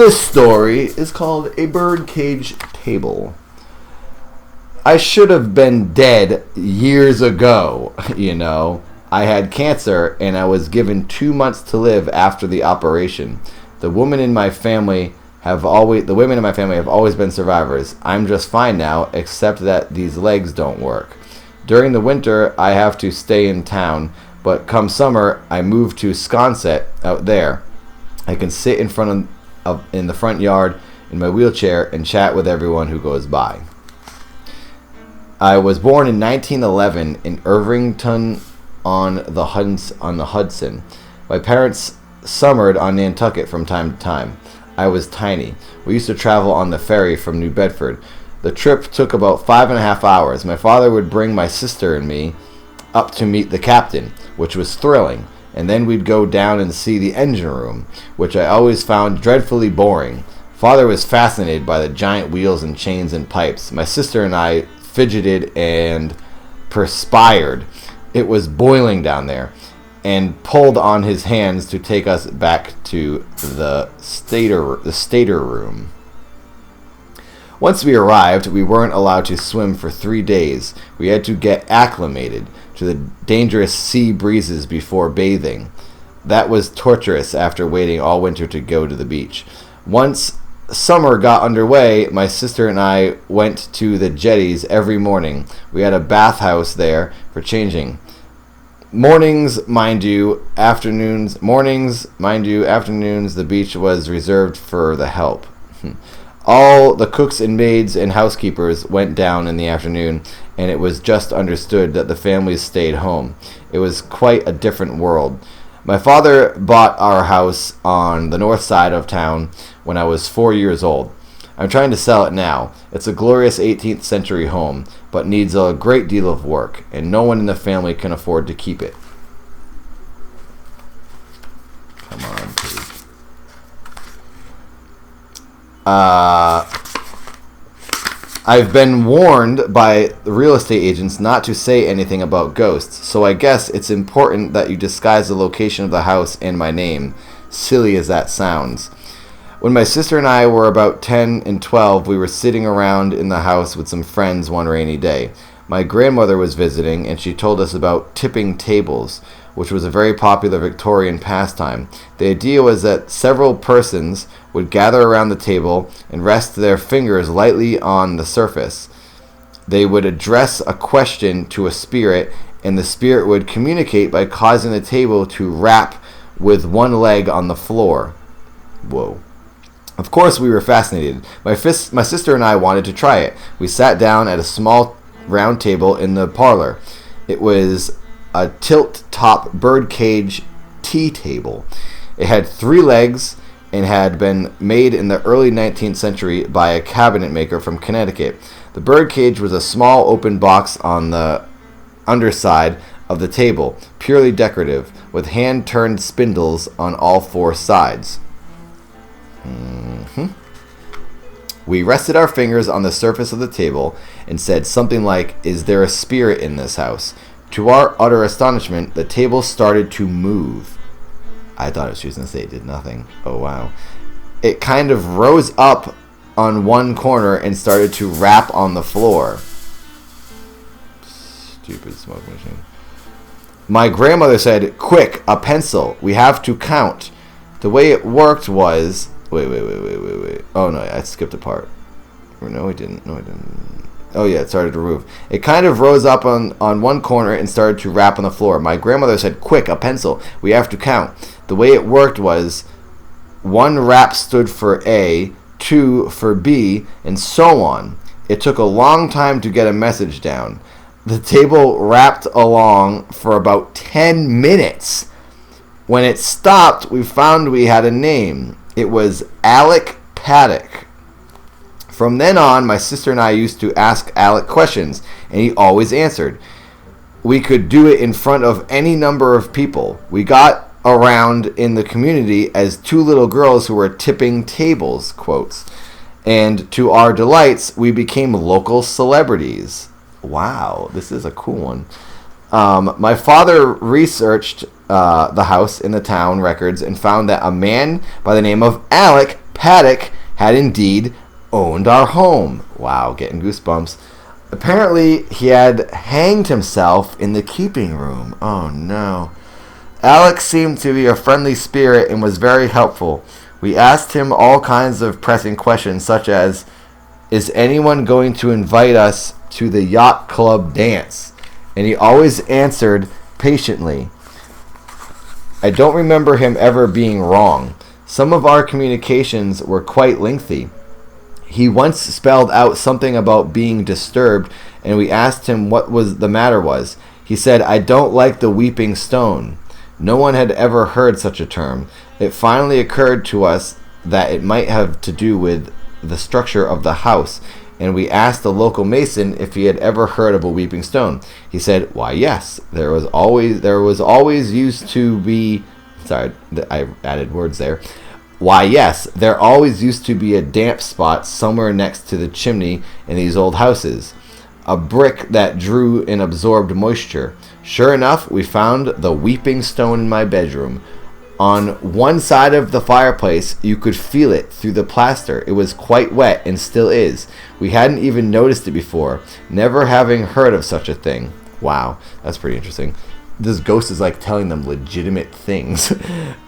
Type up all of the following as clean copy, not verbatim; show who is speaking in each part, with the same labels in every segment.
Speaker 1: This story is called A Birdcage Table. I should have been dead years ago, you know. I had cancer and I was given 2 months to live after the operation. The women in my family have always been survivors. I'm just fine now, except that these legs don't work. During the winter, I have to stay in town, but come summer, I move to Sconset out there. I can sit in the front yard in my wheelchair and chat with everyone who goes by. I was born in 1911 in Irvington on the Hudson. My parents summered on Nantucket from time to time. I was tiny. We used to travel on the ferry from New Bedford. The trip took about 5.5 hours. My father would bring my sister and me up to meet the captain, which was thrilling, and then we'd go down and see the engine room, which I always found dreadfully boring. Father was fascinated by the giant wheels and chains and pipes. My sister and I fidgeted and perspired. It was boiling down there, and pulled on his hands to take us back to the stater room. Once we arrived, we weren't allowed to swim for 3 days. We had to get acclimated to the dangerous sea breezes before bathing. That was torturous after waiting all winter to go to the beach. Once summer got underway, my sister and I went to the jetties every morning. We had a bathhouse there for changing. Mornings, mind you, afternoons, the beach was reserved for the help. All the cooks and maids and housekeepers went down in the afternoon, and it was just understood that the families stayed home. It was quite a different world. My father bought our house on the north side of town when I was 4 years old. I'm trying to sell it now. It's a glorious 18th century home, but needs a great deal of work, and no one in the family can afford to keep it. Come on, please. I've been warned by the real estate agents not to say anything about ghosts, so I guess it's important that you disguise the location of the house and my name, silly as that sounds. When my sister and I were about 10 and 12, we were sitting around in the house with some friends one rainy day. My grandmother was visiting, and she told us about tipping tables, which was a very popular Victorian pastime. The idea was that several persons would gather around the table and rest their fingers lightly on the surface. They would address a question to a spirit, and the spirit would communicate by causing the table to rap with one leg on the floor. Whoa. Of course, we were fascinated. My sister and I wanted to try it. We sat down at a small round table in the parlor. It was a tilt-top birdcage tea table. It had 3 legs and had been made in the early 19th century by a cabinet maker from Connecticut. The birdcage was a small open box on the underside of the table, purely decorative, with hand-turned spindles on all 4 sides. We rested our fingers on the surface of the table and said something like, "Is there a spirit in this house?" To our utter astonishment, the table started to move. I thought it was going to say it did nothing. Oh, wow. It kind of rose up on one corner and started to rap on the floor. Stupid smoke machine. My grandmother said, "Quick, a pencil. We have to count." The way it worked was... Wait. Oh, no, I skipped a part. No, I didn't. Oh, yeah, it started to move. It kind of rose up on one corner and started to rap on the floor. My grandmother said, "Quick, a pencil. We have to count." The way it worked was 1 rap stood for A, 2 for B, and so on. It took a long time to get a message down. The table rapped along for about 10 minutes. When it stopped, we found we had a name. It was Alec Paddock. From then on, my sister and I used to ask Alec questions, and he always answered. We could do it in front of any number of people. We got around in the community as 2 little girls who were tipping tables, quotes. And to our delights, we became local celebrities. Wow, this is a cool one. My father researched the house in the town records and found that a man by the name of Alec Paddock had indeed owned our home. Wow, getting goosebumps. Apparently, he had hanged himself in the keeping room. Oh no. Alex seemed to be a friendly spirit and was very helpful. We asked him all kinds of pressing questions, such as, is anyone going to invite us to the yacht club dance? And he always answered patiently. I don't remember him ever being wrong. Some of our communications were quite lengthy. He once spelled out something about being disturbed, and we asked him what was the matter was. He said, I don't like the weeping stone. No one had ever heard such a term. It finally occurred to us that it might have to do with the structure of the house, and we asked the local mason if he had ever heard of a weeping stone. He said, why, yes, there was always used to be, sorry, I added words there. Why, yes, there always used to be a damp spot somewhere next to the chimney in these old houses. A brick that drew and absorbed moisture. Sure enough, we found the weeping stone in my bedroom. On one side of the fireplace, you could feel it through the plaster. It was quite wet and still is. We hadn't even noticed it before, never having heard of such a thing. Wow, that's pretty interesting. This ghost is like telling them legitimate things.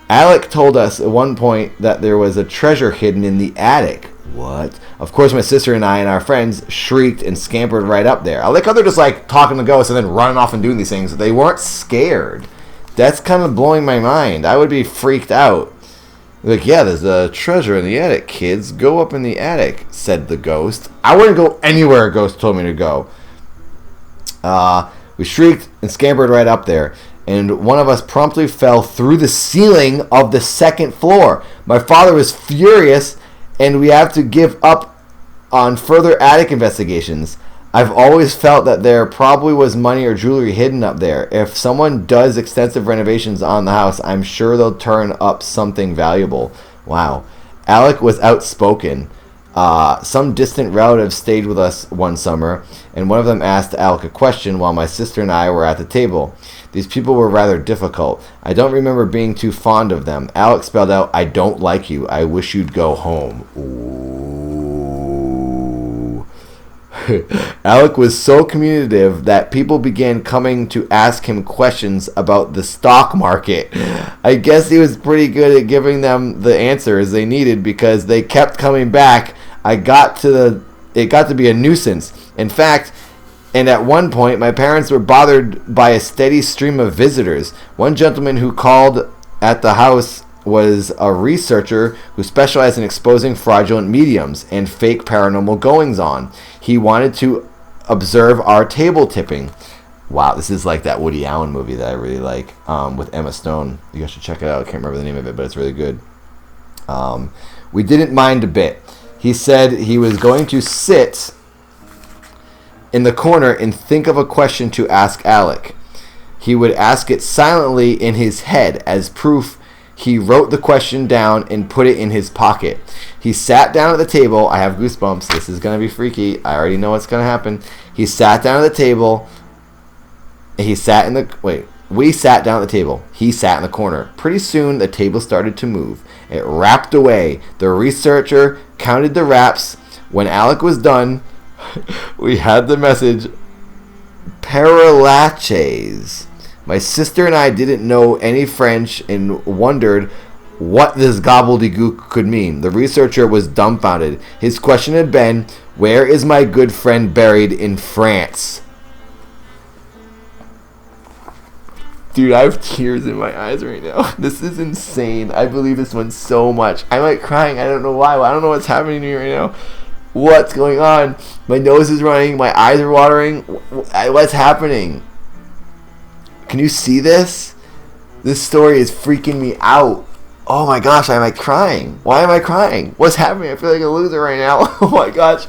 Speaker 1: Alec told us at one point that there was a treasure hidden in the attic. What? Of course, my sister and I and our friends shrieked and scampered right up there. I like how they're just like talking to ghosts and then running off and doing these things. They weren't scared. That's kind of blowing my mind. I would be freaked out. Like, yeah, there's a treasure in the attic, kids. Go up in the attic, said the ghost. I wouldn't go anywhere a ghost told me to go. We shrieked and scampered right up there, and one of us promptly fell through the ceiling of the second floor. My father was furious, and we have to give up on further attic investigations. I've always felt that there probably was money or jewelry hidden up there. If someone does extensive renovations on the house, I'm sure they'll turn up something valuable. Wow. Alec was outspoken. Some distant relatives stayed with us one summer, and one of them asked Alec a question while my sister and I were at the table. These people were rather difficult. I don't remember being too fond of them. Alec spelled out, I don't like you. I wish you'd go home. Ooh. Alec was so communicative that people began coming to ask him questions about the stock market. I guess he was pretty good at giving them the answers they needed because they kept coming back. It got to be a nuisance. In fact, and at one point, my parents were bothered by a steady stream of visitors. One gentleman who called at the house was a researcher who specialized in exposing fraudulent mediums and fake paranormal goings-on. He wanted to observe our table tipping. Wow, this is like that Woody Allen movie that I really like with Emma Stone. You guys should check it out. I can't remember the name of it, but it's really good. We didn't mind a bit. He said he was going to sit in the corner and think of a question to ask Alec. He would ask it silently in his head. As proof, he wrote the question down and put it in his pocket. He sat down at the table. I have goosebumps. This is going to be freaky. I already know what's going to happen. He sat down at the table. We sat down at the table. He sat in the corner. Pretty soon, the table started to move. It rapped away. The researcher counted the raps. When Alec was done, we had the message, Paralaches. My sister and I didn't know any French and wondered what this gobbledygook could mean. The researcher was dumbfounded. His question had been, where is my good friend buried in France? Dude, I have tears in my eyes right now. This is insane. I believe this one so much. I'm like crying. I don't know why. I don't know what's happening to me right now. What's going on? My nose is running. My eyes are watering. What's happening? Can you see this? This story is freaking me out. Oh my gosh, am I crying? Why am I crying? What's happening? I feel like a loser right now. Oh my gosh.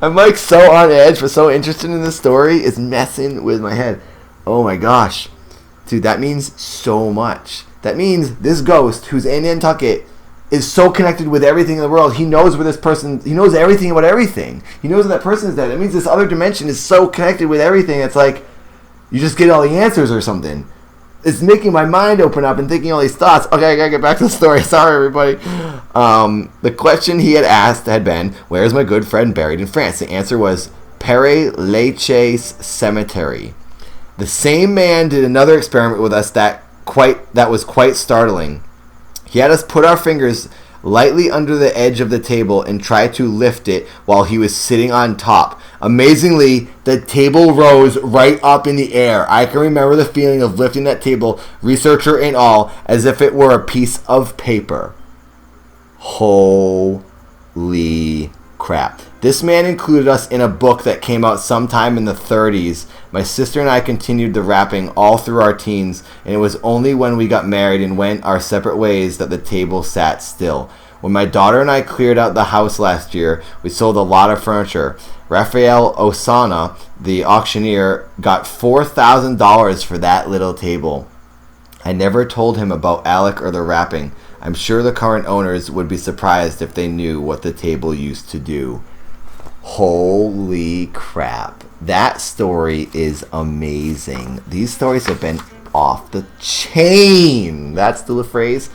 Speaker 1: I'm like so on edge, but so interested in this story. It's messing with my head. Oh my gosh. Dude, that means so much. That means this ghost who's in Nantucket is so connected with everything in the world. He knows where this person, he knows everything about everything. He knows that person is dead. That means this other dimension is so connected with everything. It's like you just get all the answers or something. it's making my mind open up and thinking all these thoughts. Okay, I gotta get back to the story. Sorry, everybody. The question he had asked had been, "Where is my good friend buried in France?" The answer was Père Lachaise Cemetery. The same man did another experiment with us that was quite startling. He had us put our fingers lightly under the edge of the table and try to lift it while he was sitting on top. Amazingly, the table rose right up in the air. I can remember the feeling of lifting that table, researcher and all, as if it were a piece of paper. Holy crap. This man included us in a book that came out sometime in the 30s. My sister and I continued the rapping all through our teens, and it was only when we got married and went our separate ways that the table sat still. When my daughter and I cleared out the house last year, we sold a lot of furniture. Raphael Osana, the auctioneer, got $4,000 for that little table. I never told him about Alec or the rapping. I'm sure the current owners would be surprised if they knew what the table used to do. Holy crap. That story is amazing. These stories have been off the chain. That's the phrase.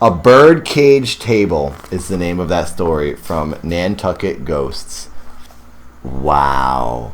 Speaker 1: A Birdcage Table is the name of that story from Nantucket Ghosts. Wow.